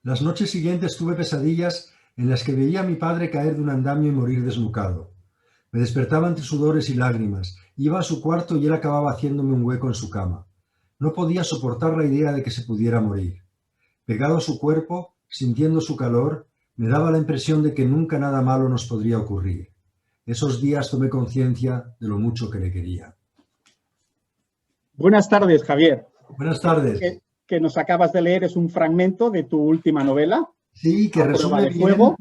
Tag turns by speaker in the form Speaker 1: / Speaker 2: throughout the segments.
Speaker 1: Las noches siguientes tuve pesadillas en las que veía a mi padre caer de un andamio y morir desnucado. Me despertaba entre sudores y lágrimas. Iba a su cuarto y él acababa haciéndome un hueco en su cama. No podía soportar la idea de que se pudiera morir. Pegado a su cuerpo, sintiendo su calor, me daba la impresión de que nunca nada malo nos podría ocurrir. Esos días tomé conciencia de lo mucho que le quería.
Speaker 2: Buenas tardes, Javier.
Speaker 1: Buenas tardes.
Speaker 2: Que nos acabas de leer es un fragmento de tu última novela,
Speaker 1: Sí, que
Speaker 2: A Prueba
Speaker 1: resume
Speaker 2: de
Speaker 1: bien.
Speaker 2: Fuego,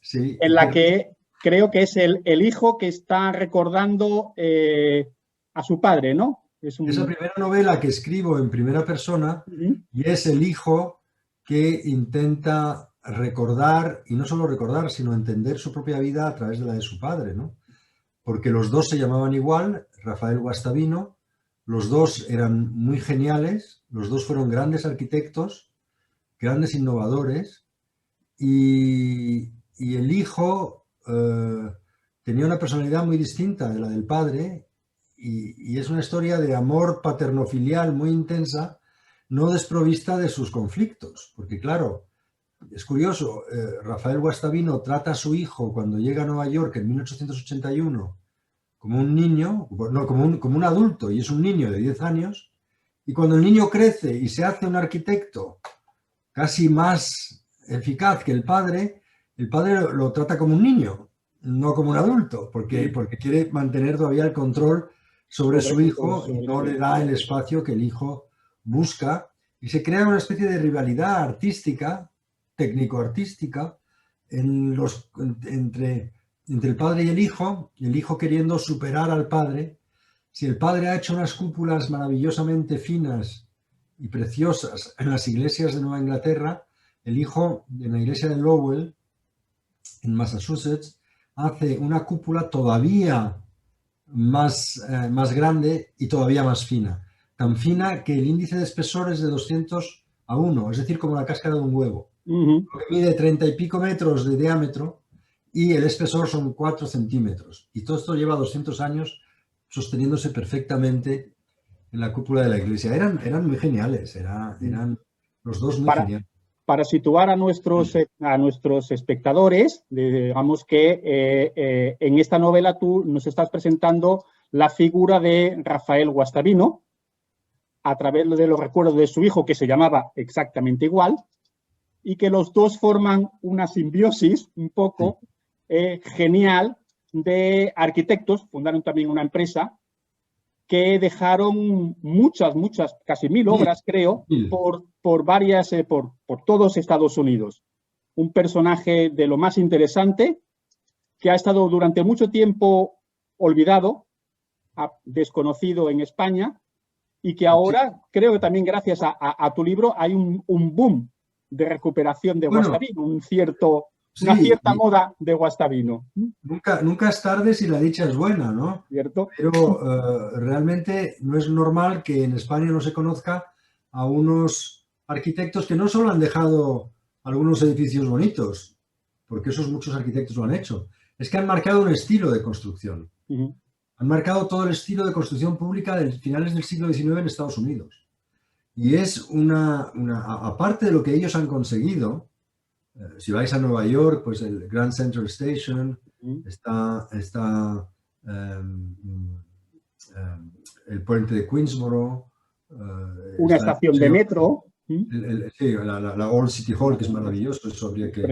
Speaker 1: Sí,
Speaker 2: en la que creo que es el hijo que está recordando a su padre, ¿no?
Speaker 1: Es la primera novela que escribo en primera persona y es el hijo que intenta recordar, y no solo recordar, sino entender su propia vida a través de la de su padre, ¿no? Porque los dos se llamaban igual, Rafael Guastavino, los dos eran muy geniales, los dos fueron grandes arquitectos, grandes innovadores, y el hijo tenía una personalidad muy distinta de la del padre, y es una historia de amor paterno-filial muy intensa, no desprovista de sus conflictos, porque claro, es curioso, Rafael Guastavino trata a su hijo cuando llega a Nueva York en 1881 como un niño, no, como un adulto, y es un niño de 10 años, y cuando el niño crece y se hace un arquitecto casi más eficaz que el padre lo trata como un niño, no como un adulto, porque quiere mantener todavía el control sobre su hijo y no le da el espacio que el hijo busca, y se crea una especie de rivalidad artística, técnico-artística, entre el padre y el hijo queriendo superar al padre. Si el padre ha hecho unas cúpulas maravillosamente finas y preciosas en las iglesias de Nueva Inglaterra, el hijo en la iglesia de Lowell, en Massachusetts, hace una cúpula todavía más grande y todavía más fina. Tan fina que el índice de espesor es de 200:1, es decir, como la cáscara de un huevo. Lo que mide 30 y pico metros de diámetro y el espesor son 4 centímetros. Y todo esto lleva 200 años sosteniéndose perfectamente en la cúpula de la iglesia. Eran muy geniales, eran los dos muy geniales.
Speaker 2: Para situar a nuestros espectadores, digamos que en esta novela tú nos estás presentando la figura de Rafael Guastavino a través de los recuerdos de su hijo, que se llamaba exactamente igual, y que los dos forman una simbiosis un poco genial de arquitectos. Fundaron también una empresa que dejaron muchas, casi 1000 obras, creo, por varias, por todos Estados Unidos. Un personaje de lo más interesante, que ha estado durante mucho tiempo olvidado, desconocido en España, y que ahora, creo que también gracias a tu libro, hay un boom de recuperación de Guastavino, una cierta moda de Guastavino.
Speaker 1: Nunca es tarde si la dicha es buena, ¿no?
Speaker 2: ¿Cierto?
Speaker 1: Pero realmente no es normal que en España no se conozca a unos arquitectos que no solo han dejado algunos edificios bonitos, porque esos muchos arquitectos lo han hecho, es que han marcado un estilo de construcción. Han marcado todo el estilo de construcción pública de finales del siglo XIX en Estados Unidos. Y es aparte de lo que ellos han conseguido, si vais a Nueva York, pues el Grand Central Station, está el puente de Queensboro.
Speaker 2: Una estación de metro.
Speaker 1: Sí, la Old City Hall, que es maravilloso, eso habría que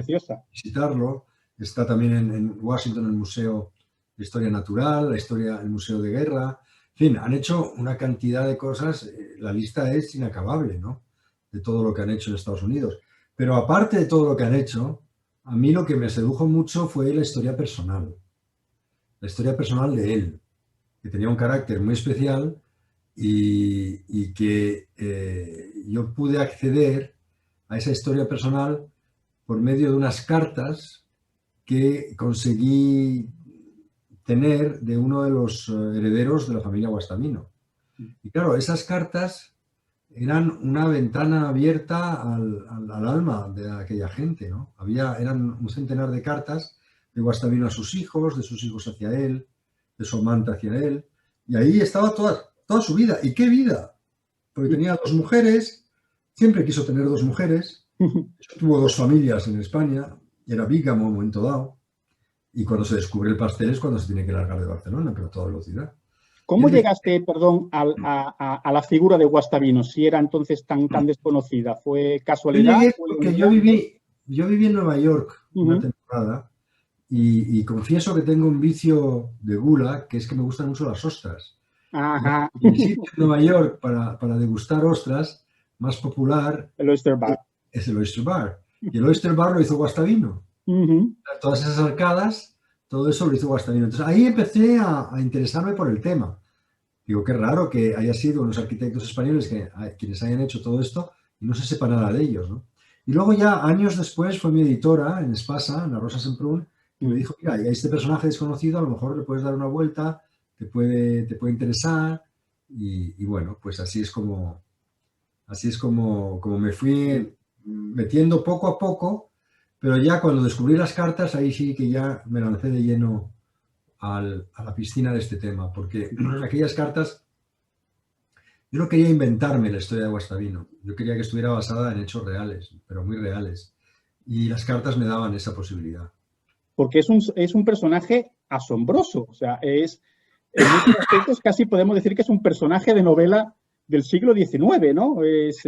Speaker 1: visitarlo. Está también en Washington el Museo de Historia Natural, el Museo de Guerra. En fin, han hecho una cantidad de cosas, la lista es inacabable, ¿no? De todo lo que han hecho en Estados Unidos. Pero aparte de todo lo que han hecho, a mí lo que me sedujo mucho fue la historia personal. La historia personal de él, que tenía un carácter muy especial y que yo pude acceder a esa historia personal por medio de unas cartas que conseguí tener de uno de los herederos de la familia Guastavino. Y claro, esas cartas eran una ventana abierta al alma de aquella gente, ¿no? Eran un centenar de cartas de Guastavino a sus hijos, de sus hijos hacia él, de su amante hacia él, y ahí estaba toda su vida. ¿Y qué vida? Porque tenía 2 mujeres, siempre quiso tener 2 mujeres, Tuvo dos familias en España, era bígamo en un momento dado, y cuando se descubre el pastel es cuando se tiene que largar de Barcelona, pero a toda velocidad.
Speaker 2: ¿Cómo llegaste, perdón, a la figura de Guastavino, si era entonces tan desconocida? ¿Fue
Speaker 1: Yo
Speaker 2: casualidad?
Speaker 1: llegué
Speaker 2: ¿Fue un
Speaker 1: porque
Speaker 2: enlace?
Speaker 1: yo viví en Nueva York una
Speaker 2: Ujú.
Speaker 1: temporada y confieso que tengo un vicio de gula, que es que me gustan mucho las ostras.
Speaker 2: Ajá,
Speaker 1: Y el sitio en Nueva York para degustar ostras más popular
Speaker 2: el Oyster Bar.
Speaker 1: es el Oyster Bar. Y el Oyster Bar lo hizo Guastavino.
Speaker 2: Ujú.
Speaker 1: Todas esas arcadas, todo eso lo hizo Guastavino. Entonces ahí empecé a interesarme por el tema. Digo, qué raro que haya sido unos arquitectos españoles quienes hayan hecho todo esto y no se sepa nada de ellos, ¿no? Y luego ya años después fue mi editora en Espasa, en La Rosa Semprún, que me dijo, mira, y a este personaje desconocido a lo mejor le puedes dar una vuelta, te puede interesar. Y bueno, pues así es como me fui metiendo poco a poco, pero ya cuando descubrí las cartas, ahí sí que ya me lancé de lleno a la piscina de este tema, porque aquellas cartas, yo no quería inventarme la historia de Guastavino, yo quería que estuviera basada en hechos reales, pero muy reales, y las cartas me daban esa posibilidad.
Speaker 2: Porque es un personaje asombroso, o sea, en muchos aspectos casi podemos decir que es un personaje de novela del siglo XIX, ¿no?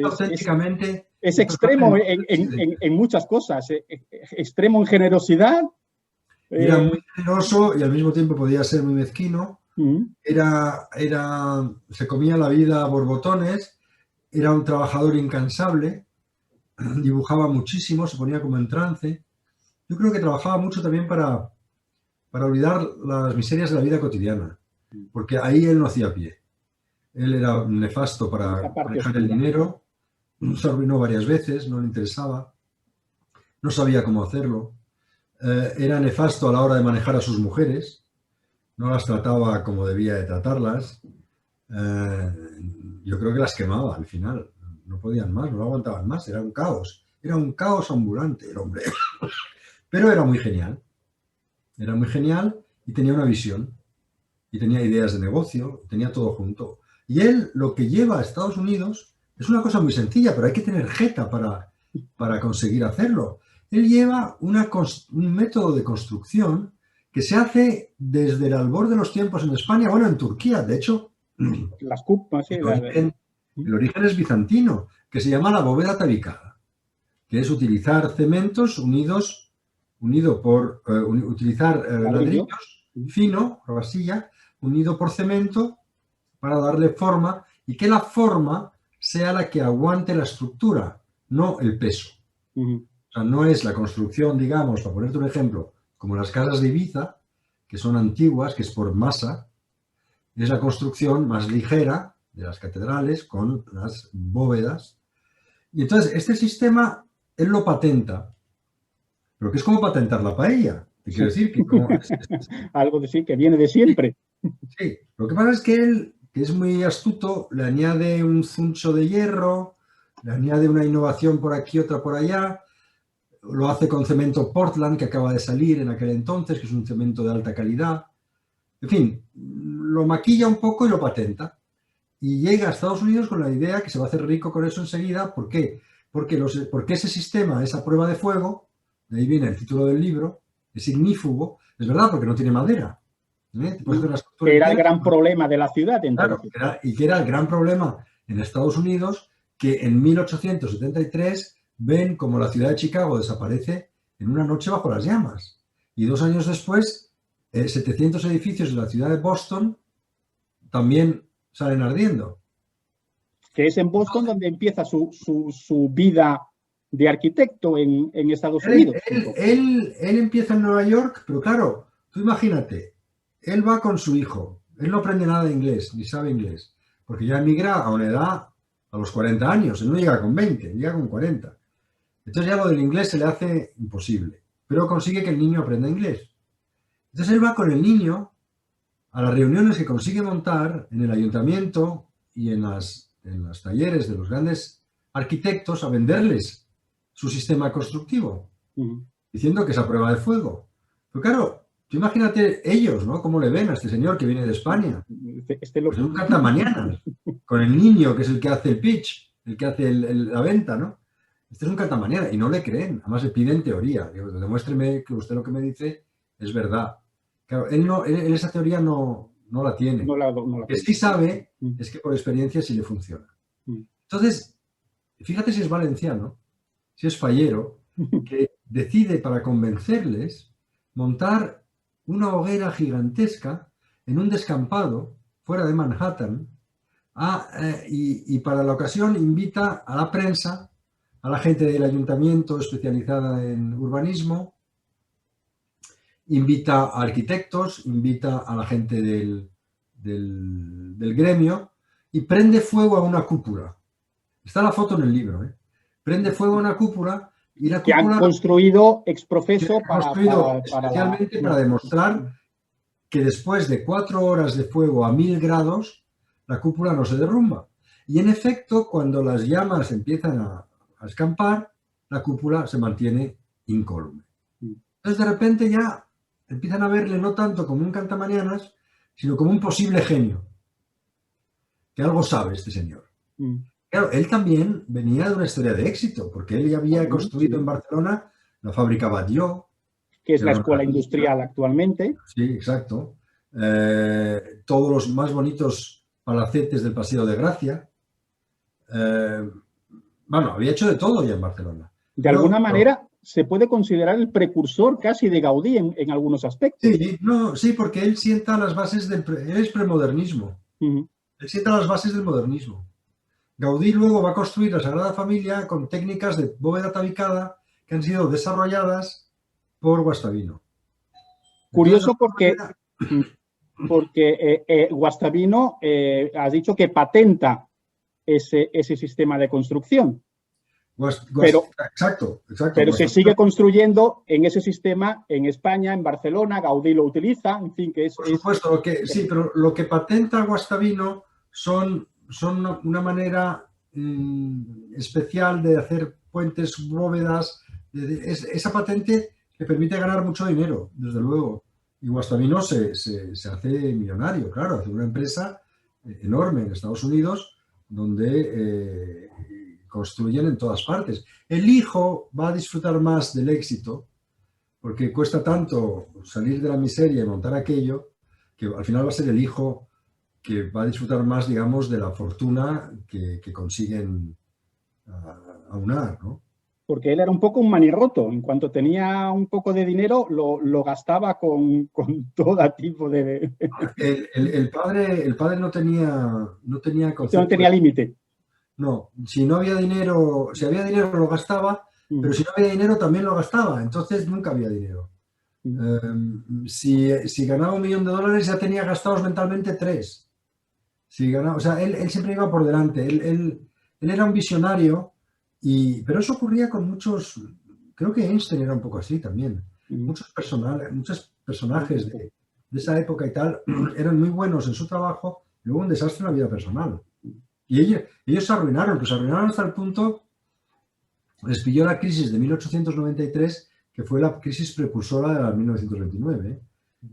Speaker 1: Auténticamente,
Speaker 2: Es
Speaker 1: un personaje
Speaker 2: extremo
Speaker 1: de
Speaker 2: en muchas cosas, extremo en generosidad.
Speaker 1: era
Speaker 2: Eh,
Speaker 1: muy generoso y al mismo tiempo podía ser muy mezquino,
Speaker 2: mm,
Speaker 1: se comía la vida a borbotones, era un trabajador incansable, dibujaba muchísimo, se ponía como en trance. Yo creo que trabajaba mucho también para olvidar las miserias de la vida cotidiana, porque ahí él no hacía pie. Él era nefasto
Speaker 2: esa
Speaker 1: para
Speaker 2: parte
Speaker 1: manejar el
Speaker 2: oscura.
Speaker 1: dinero, se arruinó varias veces, no le interesaba, no sabía cómo hacerlo. Era nefasto a la hora de manejar a sus mujeres, no las trataba como debía de tratarlas. Eh, yo creo que las quemaba al final, no podían más, no aguantaban más, era un caos ambulante el hombre, pero era muy genial y tenía una visión, y tenía ideas de negocio, tenía todo junto. Y él lo que lleva a Estados Unidos es una cosa muy sencilla, pero hay que tener jeta para conseguir hacerlo. Él lleva un método de construcción que se hace desde el albor de los tiempos en España, bueno, en Turquía, de hecho,
Speaker 2: Las cupas, sí,
Speaker 1: el origen es bizantino, que se llama la bóveda tabicada, que es utilizar cementos utilizar
Speaker 2: ladrillo.
Speaker 1: ladrillos fino, arcilla, unido por cemento para darle forma y que la forma sea la que aguante la estructura, no el peso. O sea, no es la construcción, digamos, para ponerte un ejemplo, como las casas de Ibiza, que son antiguas, que es por masa, es la construcción más ligera de las catedrales con las bóvedas. Y entonces este sistema, él lo patenta, pero que es como patentar la paella. Te quiero decir que como
Speaker 2: Algo de sí que viene de siempre.
Speaker 1: sí, lo que pasa es que él, que es muy astuto, le añade un zuncho de hierro, le añade una innovación por aquí, otra por allá, lo hace con cemento Portland que acaba de salir en aquel entonces, que es un cemento de alta calidad. En fin, lo maquilla un poco y lo patenta. Y llega a Estados Unidos con la idea que se va a hacer rico con eso enseguida. ¿Por qué? Porque ese sistema, esa prueba de fuego, de ahí viene el título del libro, es ignífugo, es verdad, porque no tiene madera. Te puedes hacer una estructura
Speaker 2: Que era el
Speaker 1: entera.
Speaker 2: gran problema de la ciudad
Speaker 1: Claro,
Speaker 2: entonces.
Speaker 1: y que era el gran problema en Estados Unidos, que en 1873 ven como la ciudad de Chicago desaparece en una noche bajo las llamas. Y 2 años después, 700 edificios de la ciudad de Boston también salen ardiendo.
Speaker 2: Que es en Boston donde empieza su vida de arquitecto en Estados Unidos.
Speaker 1: Él empieza en Nueva York, pero claro, tú imagínate, él va con su hijo, él no aprende nada de inglés, ni sabe inglés, porque ya emigra a una edad, a los 40 años, él no llega con 20, llega con 40. Entonces ya lo del inglés se le hace imposible, pero consigue que el niño aprenda inglés. Entonces él va con el niño a las reuniones que consigue montar en el ayuntamiento y en los talleres de los grandes arquitectos a venderles su sistema constructivo, diciendo que es a prueba de fuego. Pero claro, tú imagínate ellos, ¿no? ¿Cómo le ven a este señor que viene de España? Pues es un cartamañanas, con el niño que es el que hace el pitch, el que hace la venta, ¿no? este es un cantamanera, y no le creen, además le piden teoría. Digo, demuéstreme que usted lo que me dice es verdad. Claro, él esa teoría no la tiene.
Speaker 2: No
Speaker 1: lo que sí sabe es que por experiencia sí le funciona. Entonces, fíjate si es valenciano, si es fallero, que decide para convencerles montar una hoguera gigantesca en un descampado fuera de Manhattan y para la ocasión invita a la prensa, a la gente del ayuntamiento especializada en urbanismo, invita a arquitectos, invita a la gente del gremio y prende fuego a una cúpula. Está la foto en el libro, ¿eh? Prende fuego a una cúpula y la
Speaker 2: que
Speaker 1: cúpula...
Speaker 2: han construido ex profeso
Speaker 1: especialmente para demostrar que después de 4 horas de fuego a 1000 grados, la cúpula no se derrumba. Y en efecto, cuando las llamas empiezan a escampar, la cúpula se mantiene incólume. Entonces, de repente ya empiezan a verle no tanto como un cantamañanas, sino como un posible genio. Que algo sabe este señor. Claro, él también venía de una historia de éxito, porque él ya había construido en Barcelona la fábrica Batlló,
Speaker 2: que es la escuela industrial actualmente.
Speaker 1: Sí, exacto. Todos los más bonitos palacetes del Paseo de Gracia. Bueno, había hecho de todo ya en Barcelona.
Speaker 2: De alguna manera se puede considerar el precursor casi de Gaudí en algunos aspectos.
Speaker 1: Sí, porque él sienta las bases él es premodernismo. Él sienta las bases del modernismo. Gaudí luego va a construir la Sagrada Familia con técnicas de bóveda tabicada que han sido desarrolladas por Guastavino.
Speaker 2: Curioso porque Guastavino has dicho que patenta ese sistema de construcción.
Speaker 1: Exacto.
Speaker 2: Pero se sigue construyendo en ese sistema en España, en Barcelona, Gaudí lo utiliza, en fin, que es...
Speaker 1: Por supuesto, sí, pero lo que patenta Guastavino son una manera especial de hacer puentes, bóvedas. Esa patente le permite ganar mucho dinero, desde luego. Y Guastavino se hace millonario, claro, hace una empresa enorme en Estados Unidos donde construyen en todas partes. El hijo va a disfrutar más del éxito porque cuesta tanto salir de la miseria y montar aquello que al final va a ser el hijo que va a disfrutar más, digamos, de la fortuna que consiguen aunar, ¿no?
Speaker 2: Porque él era un poco un manirroto. En cuanto tenía un poco de dinero, lo gastaba con todo tipo de...
Speaker 1: El padre no tenía concepto.
Speaker 2: No tenía límite.
Speaker 1: No, si no había dinero, si había dinero lo gastaba, pero si no había dinero también lo gastaba, entonces nunca había dinero. Si ganaba $1 millón ya tenía gastados mentalmente 3. Si ganaba, o sea, él siempre iba por delante, él era un visionario, pero eso ocurría con muchos, creo que Einstein era un poco así también, muchos personajes de esa época y tal eran muy buenos en su trabajo y luego un desastre en la vida personal. Y ellos se arruinaron, hasta el punto, les pilló la crisis de 1893, que fue la crisis precursora de la 1929,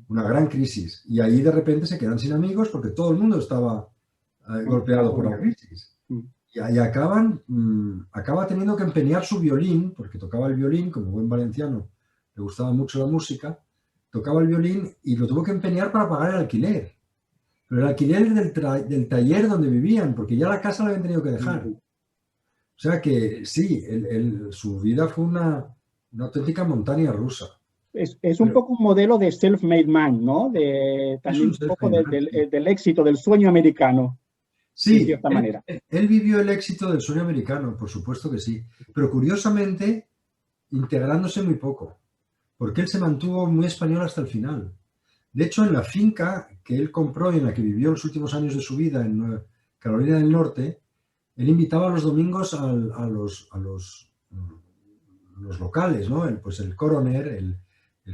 Speaker 1: una gran crisis. Y ahí de repente se quedan sin amigos porque todo el mundo estaba golpeado por la crisis. Y ahí acaba teniendo que empeñar su violín, porque tocaba el violín, como buen valenciano, le gustaba mucho la música, tocaba el violín y lo tuvo que empeñar para pagar el alquiler. Pero el alquiler del taller donde vivían, porque ya la casa la habían tenido que dejar. O sea que sí, su vida fue una auténtica montaña rusa.
Speaker 2: Es un poco un modelo de self-made man, ¿no? También un poco del éxito, del sueño americano.
Speaker 1: Sí,
Speaker 2: de cierta manera.
Speaker 1: Él vivió el éxito del sueño americano, por supuesto que sí. Pero curiosamente, integrándose muy poco. Porque él se mantuvo muy español hasta el final. De hecho, en la finca que él compró y en la que vivió los últimos años de su vida en Carolina del Norte, él invitaba los domingos a los locales, ¿no? Pues el coroner, el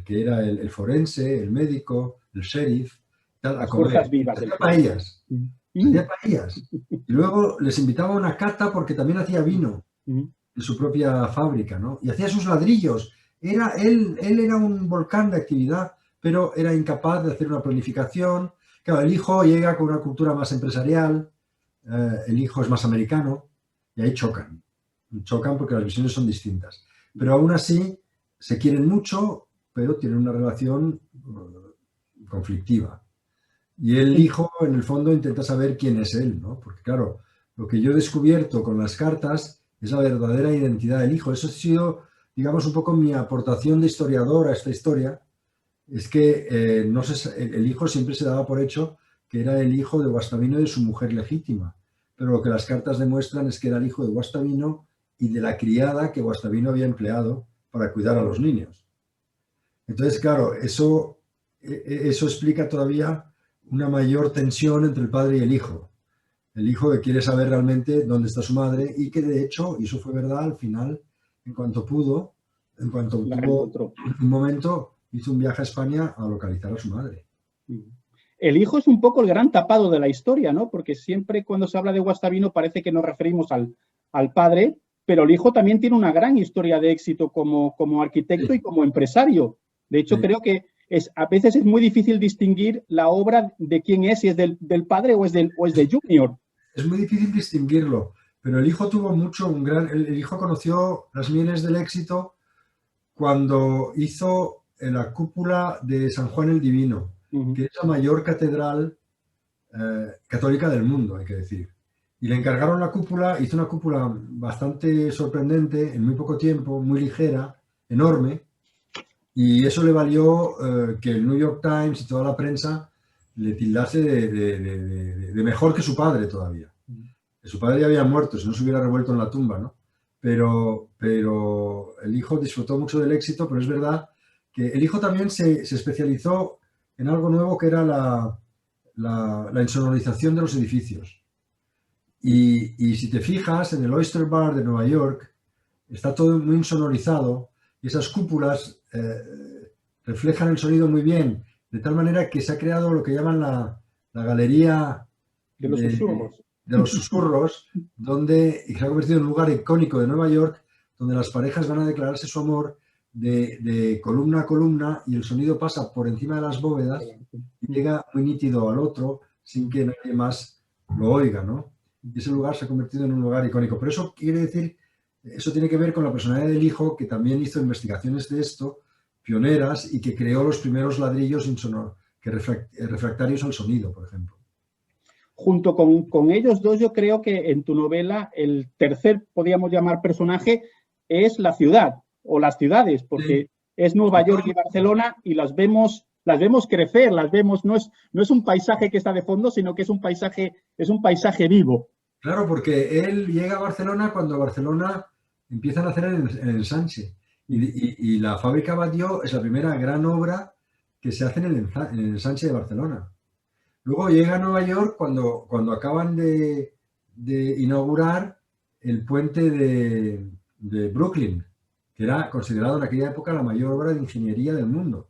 Speaker 1: que era el forense, el médico, el sheriff, tal, a comer. Hacía paellas. Hacía paellas. Y luego les invitaba a una cata porque también hacía vino en su propia fábrica, ¿no? Y hacía sus ladrillos. Él era un volcán de actividad, pero era incapaz de hacer una planificación. Claro, el hijo llega con una cultura más empresarial, el hijo es más americano, y ahí chocan. chocan porque las visiones son distintas. Pero aún así se quieren mucho, pero tienen una relación conflictiva. Y el hijo, en el fondo, intenta saber quién es él, ¿no? Porque, claro, lo que yo he descubierto con las cartas es la verdadera identidad del hijo. Eso ha sido, digamos, un poco mi aportación de historiador a esta historia. Es que no el hijo siempre se daba por hecho que era el hijo de Guastavino y de su mujer legítima. Pero lo que las cartas demuestran es que era el hijo de Guastavino y de la criada que Guastavino había empleado para cuidar a los niños. Entonces, claro, eso explica todavía una mayor tensión entre el padre y el hijo. El hijo que quiere saber realmente dónde está su madre y que, de hecho, y eso fue verdad, al final, en cuanto pudo, en cuanto tuvo un momento, hizo un viaje a España a localizar a su madre.
Speaker 2: El hijo es un poco el gran tapado de la historia, ¿no? Porque siempre cuando se habla de Guastavino parece que nos referimos al padre, pero el hijo también tiene una gran historia de éxito como arquitecto, sí, y como empresario. De hecho, sí, creo que a veces es muy difícil distinguir la obra de quién es, si es del padre o es de Junior.
Speaker 1: Es muy difícil distinguirlo, pero el hijo tuvo mucho, el hijo conoció las mieles del éxito cuando hizo la cúpula de San Juan el Divino, que es la mayor catedral católica del mundo, hay que decir. Y le encargaron la cúpula, hizo una cúpula bastante sorprendente, en muy poco tiempo, muy ligera, enorme, y eso le valió que el New York Times y toda la prensa le tildase de mejor que su padre todavía. Su padre ya había muerto, si no se hubiera revuelto en la tumba, ¿no? Pero el hijo disfrutó mucho del éxito, pero es verdad que el hijo también se especializó en algo nuevo que era la insonorización de los edificios. Y si te fijas, en el Oyster Bar de Nueva York está todo muy insonorizado y esas cúpulas reflejan el sonido muy bien, de tal manera que se ha creado lo que llaman la galería
Speaker 2: de los susurros.
Speaker 1: De los susurros, y se ha convertido en un lugar icónico de Nueva York, donde las parejas van a declararse su amor de columna a columna y el sonido pasa por encima de las bóvedas y llega muy nítido al otro sin que nadie más lo oiga, ¿no? Y ese lugar se ha convertido en un lugar icónico. Pero eso quiere decir, eso tiene que ver con la personalidad del hijo, que también hizo investigaciones de esto, pioneras, y que creó los primeros ladrillos refractarios al sonido, por ejemplo.
Speaker 2: Junto con ellos dos, yo creo que en tu novela el tercer, podríamos llamar, personaje es la ciudad o las ciudades, porque sí, es Nueva York y Barcelona y las vemos crecer, no es un paisaje que está de fondo, sino que es un paisaje vivo.
Speaker 1: Claro, porque él llega a Barcelona cuando Barcelona empiezan a hacer el ensanche y la fábrica Batlló es la primera gran obra que se hace en el ensanche de Barcelona. Luego llega a Nueva York cuando acaban de inaugurar el puente de Brooklyn, que era considerado en aquella época la mayor obra de ingeniería del mundo.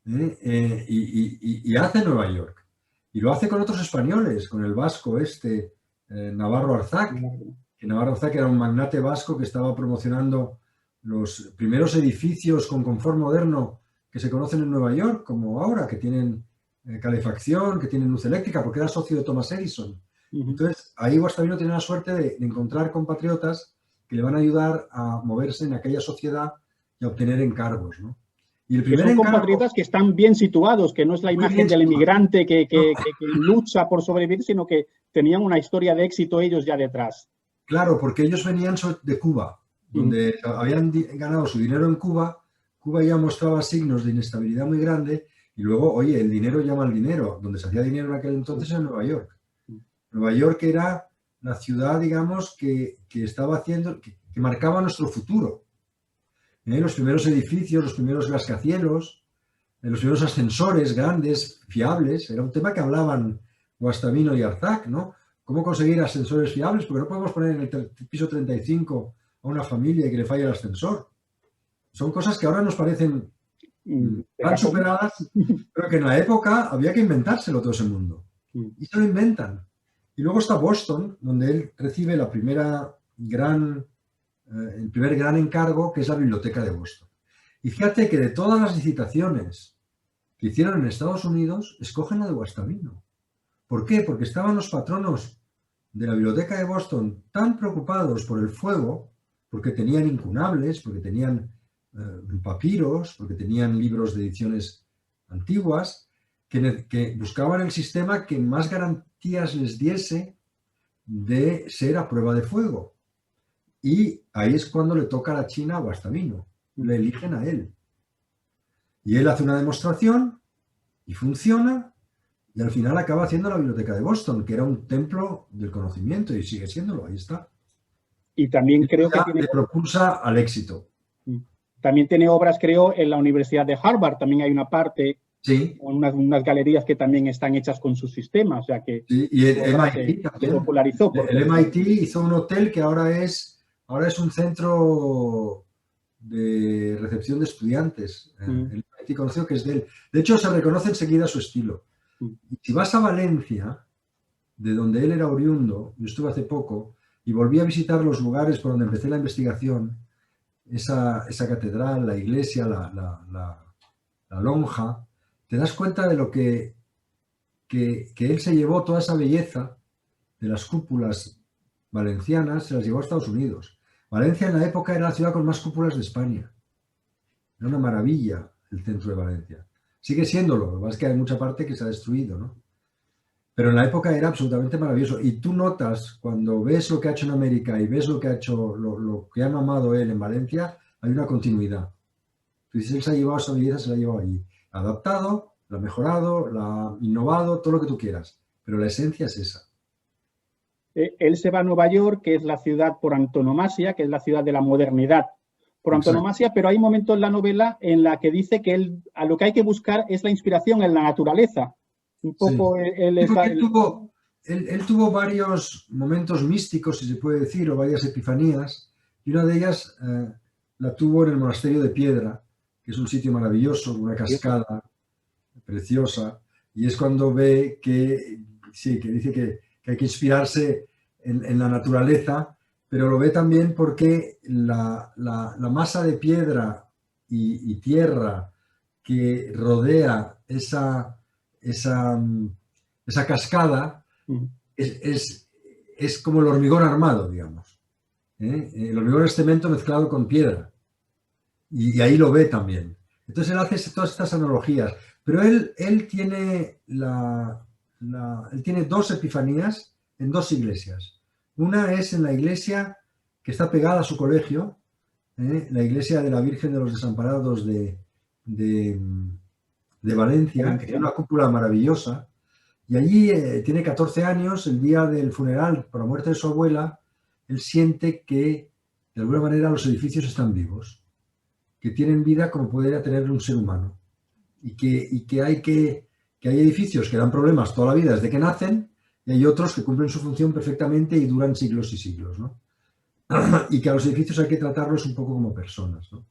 Speaker 1: Y hace Nueva York. Y lo hace con otros españoles, con el vasco Navarro Arzac. Que Navarro Arzac era un magnate vasco que estaba promocionando los primeros edificios con confort moderno que se conocen en Nueva York, como ahora, que tienen calefacción, que tienen luz eléctrica, porque era socio de Thomas Edison. Entonces, ahí Guastavino tiene la suerte de encontrar compatriotas que le van a ayudar a moverse en aquella sociedad y a obtener encargos, ¿no?
Speaker 2: Y el primer encargo, compatriotas que están bien situados, que no es la imagen del emigrante que lucha por sobrevivir, sino que tenían una historia de éxito ellos ya detrás.
Speaker 1: Claro, porque ellos venían de Cuba, donde habían ganado su dinero en Cuba. Cuba ya mostraba signos de inestabilidad muy grande. Y luego, oye, el dinero llama al dinero. Donde se hacía dinero en aquel entonces era Nueva York. Nueva York era la ciudad, digamos, que estaba haciendo, que marcaba nuestro futuro. Los primeros edificios, los primeros rascacielos, los primeros ascensores grandes, fiables. Era un tema que hablaban Guastavino y Arzac, ¿no? ¿Cómo conseguir ascensores fiables? Porque no podemos poner en el piso 35 a una familia y que le falle el ascensor. Son cosas que ahora nos parecen tan superadas, pero que en la época había que inventárselo todo ese mundo. Y se lo inventan. Y luego está Boston, donde él recibe el primer gran encargo, que es la biblioteca de Boston. Y fíjate que de todas las licitaciones que hicieron en Estados Unidos, escogen la de Guastavino. ¿Por qué? Porque estaban los patronos de la biblioteca de Boston, tan preocupados por el fuego, porque tenían incunables, porque tenían papiros, porque tenían libros de ediciones antiguas, que buscaban el sistema que más garantías les diese de ser a prueba de fuego. Y ahí es cuando le toca a la China a Guastavino, le eligen a él. Y él hace una demostración y funciona, y al final acaba haciendo la Biblioteca de Boston, que era un templo del conocimiento, y sigue siéndolo, ahí está.
Speaker 2: Y también creo que
Speaker 1: le propulsa al éxito.
Speaker 2: También tiene obras, creo, en la Universidad de Harvard, también hay una parte,
Speaker 1: sí,
Speaker 2: unas galerías que también están hechas con su sistema, o sea que...
Speaker 1: Sí, y el MIT
Speaker 2: también se popularizó.
Speaker 1: El MIT hizo un hotel que ahora es un centro de recepción de estudiantes. El MIT conocido que es de él. De hecho, se reconoce enseguida su estilo. Y si vas a Valencia, de donde él era oriundo, yo estuve hace poco, y volví a visitar los lugares por donde empecé la investigación, esa catedral, la iglesia, la lonja, te das cuenta de lo que él se llevó toda esa belleza de las cúpulas valencianas, se las llevó a Estados Unidos. Valencia en la época era la ciudad con más cúpulas de España. Era una maravilla el centro de Valencia. Sigue siéndolo, lo que pasa es que hay mucha parte que se ha destruido, ¿no? Pero en la época era absolutamente maravilloso. Y tú notas, cuando ves lo que ha hecho en América y ves lo que ha hecho, lo que ha mamado él en Valencia, hay una continuidad. Entonces él se ha llevado esa belleza, se la ha llevado allí. La ha adaptado, la ha mejorado, la ha innovado, todo lo que tú quieras. Pero la esencia es esa.
Speaker 2: Él se va a Nueva York, que es la ciudad por antonomasia, que es la ciudad de la modernidad por antonomasia, exacto. Pero hay momentos en la novela en la que dice que él, a lo que hay que buscar es la inspiración en la naturaleza. Un poco
Speaker 1: sí. Él tuvo varios momentos místicos, si se puede decir, o varias epifanías, y una de ellas la tuvo en el Monasterio de Piedra, que es un sitio maravilloso, una cascada preciosa, y es cuando ve que, sí, que dice que hay que inspirarse en la naturaleza, pero lo ve también porque la masa de piedra y tierra que rodea esa cascada es como el hormigón armado, digamos. El hormigón es cemento mezclado con piedra. Y ahí lo ve también. Entonces él hace todas estas analogías. Pero él tiene él tiene dos epifanías en dos iglesias. Una es en la iglesia que está pegada a su colegio, la iglesia de la Virgen de los Desamparados de Valencia, que tiene una cúpula maravillosa. Y allí tiene 14 años, el día del funeral por la muerte de su abuela, él siente que de alguna manera los edificios están vivos, que tienen vida como podría tener un ser humano. Y que hay edificios que dan problemas toda la vida desde que nacen y hay otros que cumplen su función perfectamente y duran siglos y siglos, ¿no? Y que a los edificios hay que tratarlos un poco como personas, ¿no?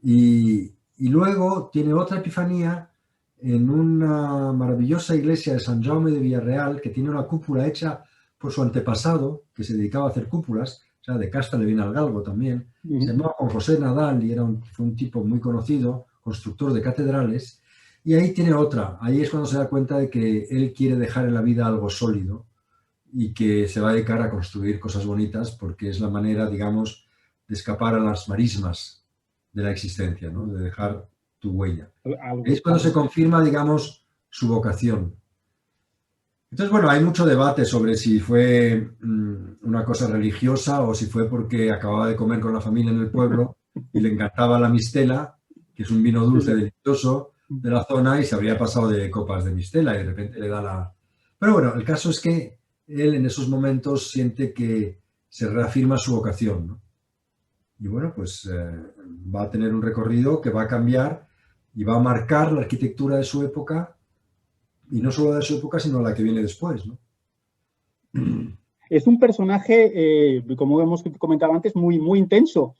Speaker 1: Y luego tiene otra epifanía en una maravillosa iglesia de San Jaume de Villarreal que tiene una cúpula hecha por su antepasado que se dedicaba a hacer cúpulas, o sea, de casta le viene al galgo también. Se llamaba Juan José Nadal y fue un tipo muy conocido, constructor de catedrales. Y ahí tiene otra, ahí es cuando se da cuenta de que él quiere dejar en la vida algo sólido y que se va a dedicar a construir cosas bonitas porque es la manera, digamos, de escapar a las marismas de la existencia, ¿no? De dejar tu huella. Es cuando se confirma, digamos, su vocación. Entonces, bueno, hay mucho debate sobre si fue una cosa religiosa o si fue porque acababa de comer con la familia en el pueblo y le encantaba la mistela, que es un vino dulce delicioso de la zona, y se habría pasado de copas de mistela y de repente le da la... Pero bueno, el caso es que él en esos momentos siente que se reafirma su vocación, ¿no? Y bueno, pues va a tener un recorrido que va a cambiar y va a marcar la arquitectura de su época, y no solo de su época, sino la que viene después, ¿no?
Speaker 2: Es un personaje, como hemos comentado antes, muy, muy intenso.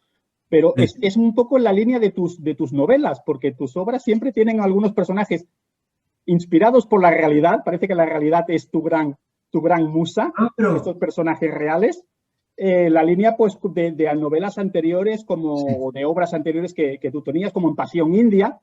Speaker 2: Pero es un poco en la línea de tus novelas, porque tus obras siempre tienen algunos personajes inspirados por la realidad. Parece que la realidad es tu gran musa, estos personajes reales. La línea pues, de novelas anteriores, como de obras anteriores que tú tenías, como en Pasión India,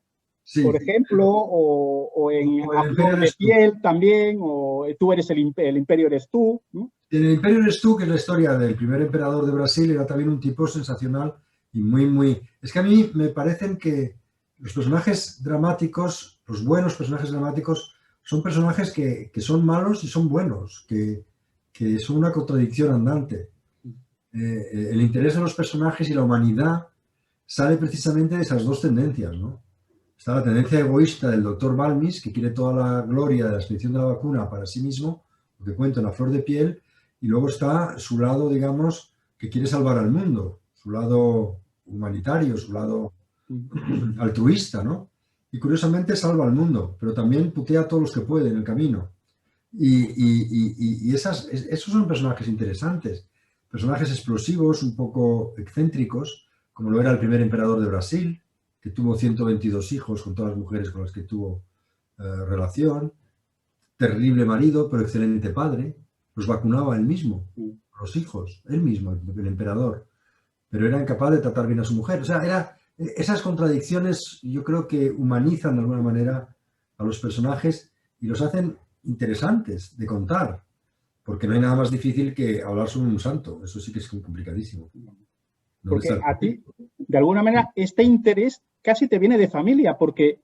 Speaker 2: por ejemplo, o en Amor de Piel también, o Tú eres el imperio eres tú, ¿no?
Speaker 1: En el Imperio eres tú, que es la historia del primer emperador de Brasil, era también un tipo sensacional y muy... Es que a mí me parecen que los personajes dramáticos, los buenos personajes dramáticos, son personajes que son malos y son buenos, que son una contradicción andante. El interés de los personajes y la humanidad sale precisamente de esas dos tendencias, ¿no? Está la tendencia egoísta del doctor Balmis, que quiere toda la gloria de la expedición de la vacuna para sí mismo, lo que cuenta en La flor de piel, y luego está su lado, digamos, que quiere salvar al mundo, su lado humanitario, su lado altruista, ¿no? Y curiosamente salva al mundo, pero también putea a todos los que puede en el camino. Y esos son personajes interesantes, personajes explosivos, un poco excéntricos, como lo era el primer emperador de Brasil, que tuvo 122 hijos con todas las mujeres con las que tuvo relación, terrible marido, pero excelente padre, los vacunaba él mismo, los hijos, él mismo, el emperador, pero era incapaz de tratar bien a su mujer. O sea, esas contradicciones yo creo que humanizan de alguna manera a los personajes y los hacen interesantes de contar, porque no hay nada más difícil que hablar sobre un santo, eso sí que es complicadísimo.
Speaker 2: Porque a ti, de alguna manera, este interés casi te viene de familia, porque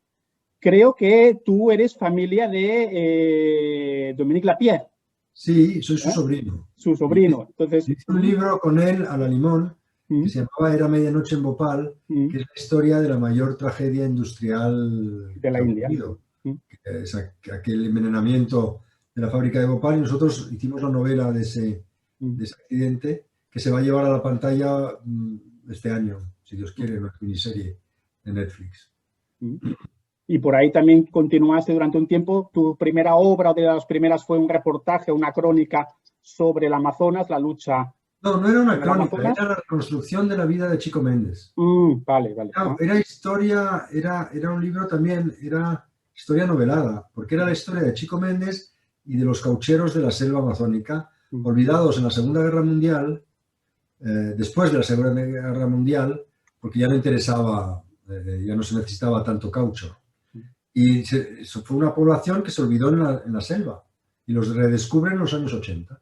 Speaker 2: creo que tú eres familia de Dominique Lapierre.
Speaker 1: Sí, soy su sobrino.
Speaker 2: Su sobrino. Entonces,
Speaker 1: hice un libro con él a la limón que se llamaba Era medianoche en Bhopal, que es la historia de la mayor tragedia industrial
Speaker 2: de la India.
Speaker 1: Que es aquel envenenamiento de la fábrica de Bhopal, y nosotros hicimos la novela de ese accidente, que se va a llevar a la pantalla este año, si Dios quiere, una miniserie de Netflix.
Speaker 2: Y por ahí también continuaste durante un tiempo. Tu primera obra, o de las primeras, fue un reportaje, una crónica sobre el Amazonas, la lucha.
Speaker 1: No era una crónica, era la reconstrucción de la vida de Chico Mendes.
Speaker 2: Vale.
Speaker 1: Era historia, era un libro también, era historia novelada, porque era la historia de Chico Mendes y de los caucheros de la selva amazónica, olvidados en la Segunda Guerra Mundial, después de la Segunda Guerra Mundial, porque ya no interesaba, ya no se necesitaba tanto caucho. Y fue una población que se olvidó en la selva y los redescubren en los años 80.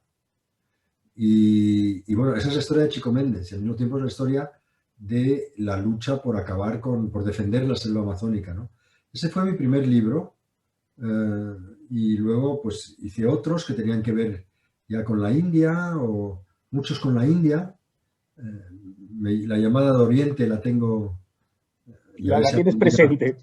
Speaker 1: Y bueno, esa es la historia de Chico Mendes, y al mismo tiempo es la historia de la lucha por acabar por defender la selva amazónica, ¿no? Ese fue mi primer libro, y luego pues hice otros que tenían que ver ya con la India, o muchos con la India. La llamada de Oriente la tengo...
Speaker 2: La tienes presente.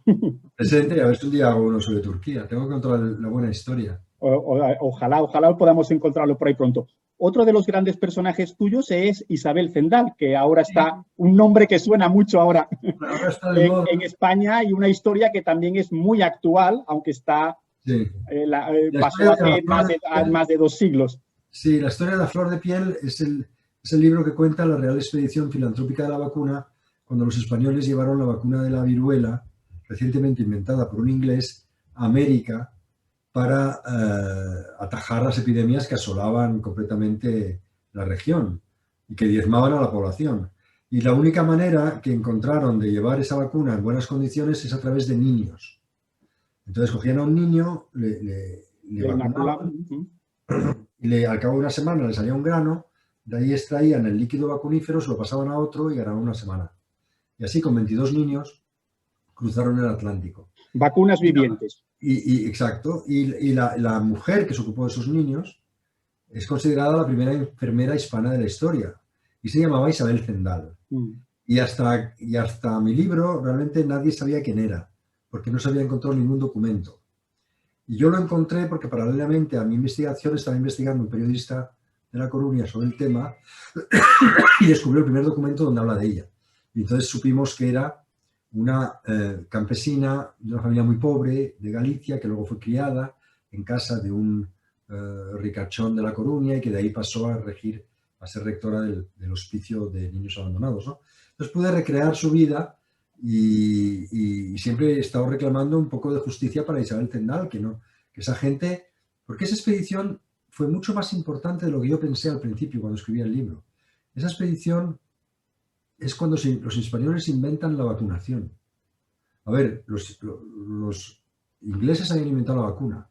Speaker 1: Presente, y a ver si un día hago uno sobre Turquía. Tengo que encontrar la buena historia.
Speaker 2: Ojalá podamos encontrarlo por ahí pronto. Otro de los grandes personajes tuyos es Isabel Zendal, que ahora está, un nombre que suena mucho ahora en España, y una historia que también es muy actual, aunque está pasó hace más de 2 siglos.
Speaker 1: Sí, la historia de La flor de piel es el libro que cuenta la Real Expedición Filantrópica de la Vacuna, cuando los españoles llevaron la vacuna de la viruela, recientemente inventada por un inglés, a América, para atajar las epidemias que asolaban completamente la región y que diezmaban a la población. Y la única manera que encontraron de llevar esa vacuna en buenas condiciones es a través de niños. Entonces cogían a un niño, le vacunaban, y al cabo de una semana le salía un grano, de ahí extraían el líquido vacunífero, se lo pasaban a otro y ganaban una semana. Y así con 22 niños cruzaron el Atlántico.
Speaker 2: Vacunas vivientes.
Speaker 1: Exacto. Y la mujer que se ocupó de esos niños es considerada la primera enfermera hispana de la historia. Y se llamaba Isabel Zendal. Y hasta mi libro realmente nadie sabía quién era, porque no se había encontrado ningún documento. Y yo lo encontré porque paralelamente a mi investigación estaba investigando un periodista de La Coruña sobre el tema y descubrió el primer documento donde habla de ella. Y entonces supimos que era una campesina de una familia muy pobre de Galicia, que luego fue criada en casa de un ricachón de La Coruña, y que de ahí pasó a ser rectora del Hospicio de Niños Abandonados, ¿no? Entonces pude recrear su vida y siempre he estado reclamando un poco de justicia para Isabel Zendal, que esa gente, porque esa expedición fue mucho más importante de lo que yo pensé al principio cuando escribí el libro. Esa expedición es cuando los españoles inventan la vacunación. A ver, los ingleses habían inventado la vacuna,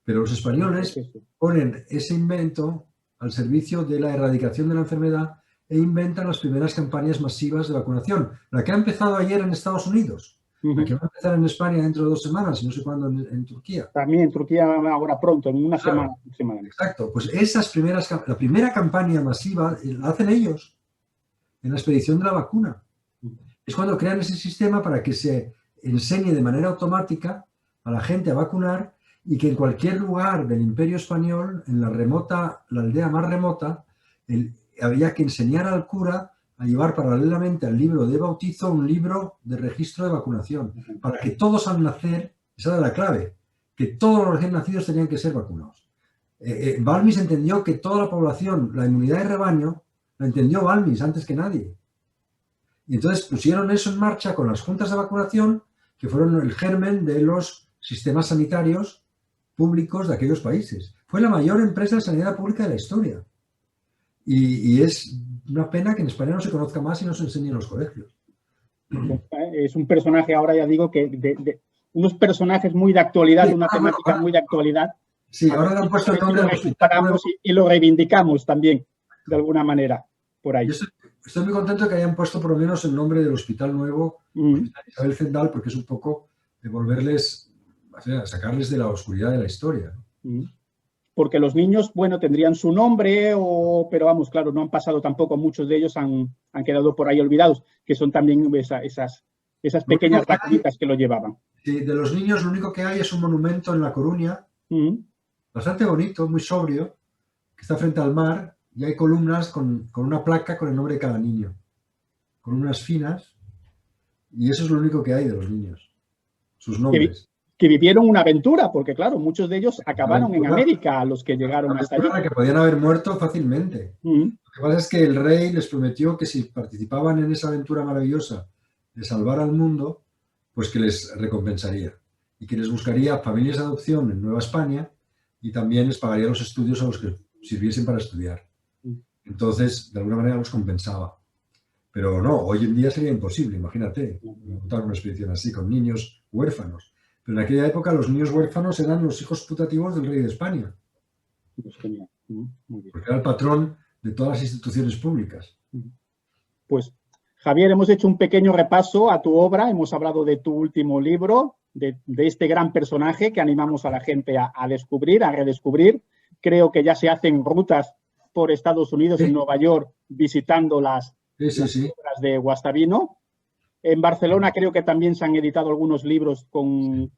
Speaker 1: pero los españoles ponen ese invento al servicio de la erradicación de la enfermedad e inventan las primeras campañas masivas de vacunación. La que ha empezado ayer en Estados Unidos, la que va a empezar en España dentro de 2 semanas y no sé cuándo en Turquía.
Speaker 2: También en Turquía ahora pronto, en una
Speaker 1: Claro,
Speaker 2: semana.
Speaker 1: Exacto, pues la primera campaña masiva la hacen ellos en la expedición de la vacuna. Es cuando crean ese sistema para que se enseñe de manera automática a la gente a vacunar y que en cualquier lugar del Imperio Español, en la aldea más remota, habría que enseñar al cura a llevar paralelamente al libro de bautizo un libro de registro de vacunación, para que todos al nacer, esa era la clave, que todos los recién nacidos tenían que ser vacunados. Balmis entendió que toda la población, la inmunidad de rebaño, la entendió Balmis antes que nadie. Y entonces pusieron eso en marcha con las juntas de vacunación, que fueron el germen de los sistemas sanitarios públicos de aquellos países. Fue la mayor empresa de sanidad pública de la historia. Y es una pena que en España no se conozca más y no se enseñe en los colegios.
Speaker 2: Es un personaje, ahora ya digo, que unos personajes muy de actualidad, sí, una temática muy de actualidad.
Speaker 1: Sí, ahora le han puesto el nombre
Speaker 2: del hospital y lo reivindicamos también, de alguna manera, por ahí.
Speaker 1: Yo estoy muy contento de que hayan puesto por lo menos el nombre del hospital nuevo, Hospital Isabel Zendal, porque es un poco devolverles, o sea, sacarles de la oscuridad de la historia.
Speaker 2: Porque los niños, bueno, tendrían su nombre, pero vamos, claro, no han pasado tampoco, muchos de ellos han quedado por ahí olvidados, que son también esas pequeñas vacunas que lo llevaban.
Speaker 1: Sí, de los niños lo único que hay es un monumento en La Coruña, bastante bonito, muy sobrio, que está frente al mar, y hay columnas con una placa con el nombre de cada niño, con unas finas, y eso es lo único que hay de los niños, sus nombres.
Speaker 2: Que vivieron una aventura, porque claro, muchos de ellos acabaron en América, los que llegaron hasta allí.
Speaker 1: Que podían haber muerto fácilmente. Lo que pasa es que el rey les prometió que si participaban en esa aventura maravillosa de salvar al mundo, pues que les recompensaría y que les buscaría familias de adopción en Nueva España y también les pagaría los estudios a los que sirviesen para estudiar. Entonces, de alguna manera los compensaba. Pero no, hoy en día sería imposible, imagínate, montar una expedición así con niños huérfanos. Pero en aquella época los niños huérfanos eran los hijos putativos del rey de España.
Speaker 2: Pues genial. Muy bien.
Speaker 1: Porque era el patrón de todas las instituciones públicas.
Speaker 2: Pues, Javier, hemos hecho un pequeño repaso a tu obra, hemos hablado de tu último libro, de este gran personaje que animamos a la gente a descubrir, a redescubrir. Creo que ya se hacen rutas por Estados Unidos, en Nueva York, visitando las obras de Guastavino. En Barcelona creo que también se han editado algunos libros con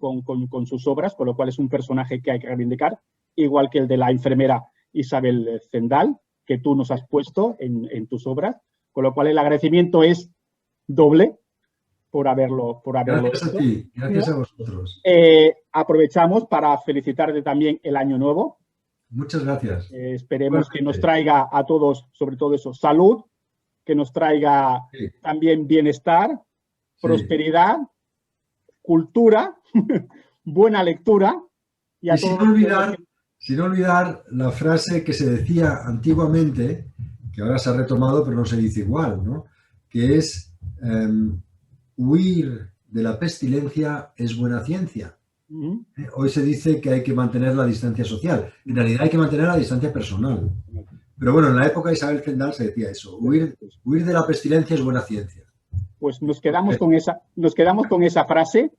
Speaker 2: sus obras, con lo cual es un personaje que hay que reivindicar, igual que el de la enfermera Isabel Zendal, que tú nos has puesto en tus obras, con lo cual el agradecimiento es doble por haberlo
Speaker 1: Gracias hecho. A ti, gracias a vosotros.
Speaker 2: Aprovechamos para felicitarte también el año nuevo.
Speaker 1: Muchas gracias.
Speaker 2: Esperemos que nos traiga a todos, sobre todo eso, salud, que nos traiga también bienestar, prosperidad, cultura, buena lectura.
Speaker 1: Y sin olvidar la frase que se decía antiguamente, que ahora se ha retomado pero no se dice igual, ¿no? Que es huir de la pestilencia es buena ciencia. Hoy se dice que hay que mantener la distancia social. En realidad hay que mantener la distancia personal. Pero bueno, en la época de Isabel Zendal se decía eso. Huir de la pestilencia es buena ciencia.
Speaker 2: Pues nos quedamos con esa frase.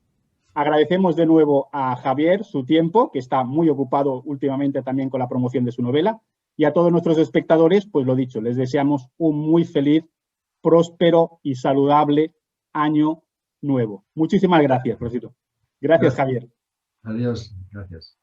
Speaker 2: Agradecemos de nuevo a Javier su tiempo, que está muy ocupado últimamente también con la promoción de su novela. Y a todos nuestros espectadores, pues lo dicho, les deseamos un muy feliz, próspero y saludable año nuevo. Muchísimas gracias, Rosito. Gracias, Javier.
Speaker 1: Adiós. Gracias.